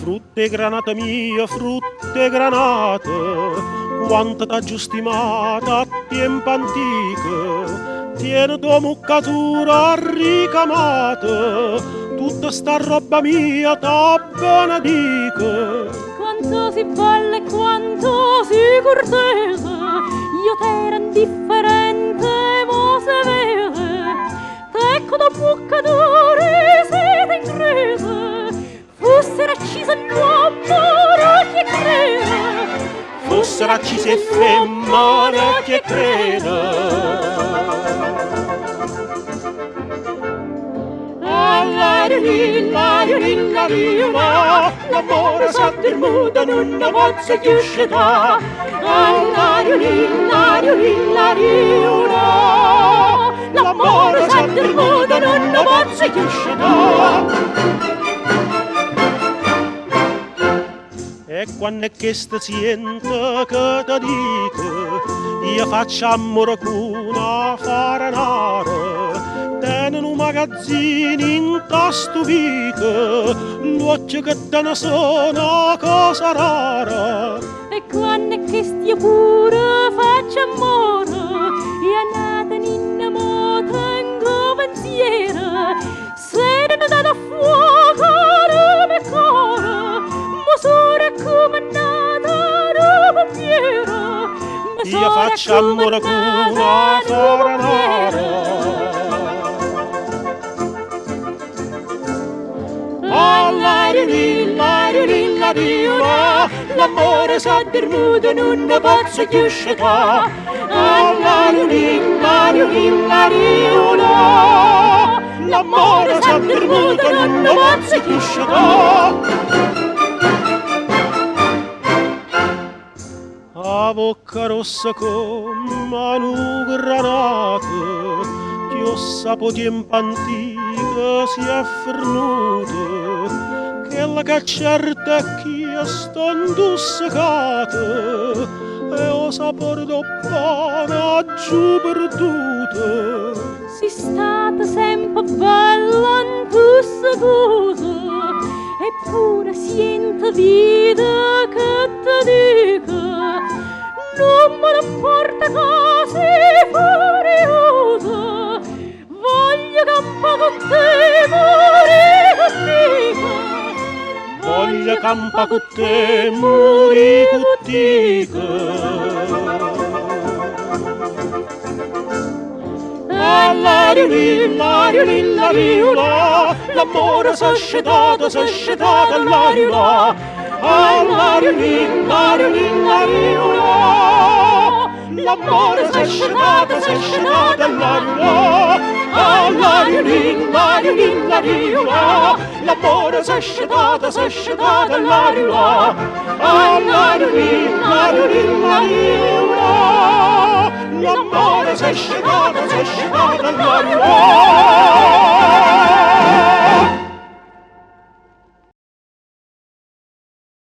Frutte granata mia, frutte granata, quanto t'ha giù stimata a tempo antico. Tieni tua muccatura ricamata, tutta sta roba mia t'ha benedico. Quanto si bella e quanto si cortese, io t'ero indifferente, mo se vede. Ecco da muccatura siete ingrese, fossero accise l'uomo che crede, Fossero accise femmine che crede. L'amore sa dir muta non ne pozza più uscita. L'amore sa dir muta non ne pozza più uscita. E quando è che sta siente che ti dico, io faccio amore con una faranara. Tenen un magazzino in tastuvico, l'occhio che te ne sono una cosa rara. e quando è che stia pure faccia amore, e nata innamorata in pensiero, se ne dà da fuoco la mia cuore, ma sore come nata da pompiera, Io faccio amore con una faranara. L'amore sa dir muto non ne pozza più uscita. L'amore sa dir muto non ne pozza più uscita. A bocca rossa come una granata, che ho saputo tempo antico si è fernuto, che la caccerta chi sto intossicata, e ho sapore do pane giù perduto. Si stata sempre bella in questa cosa, eppure sento vita che ti dico, non me ne importa cose furiose, voglio campare con te, morire contigo. Voglio campare con te, morire contigo. L'amore s'è scetato all'aria. L'amore s'è scetato all'aria. L'amore s'è scetato all'aria. L'amore s'è scetato all'aria.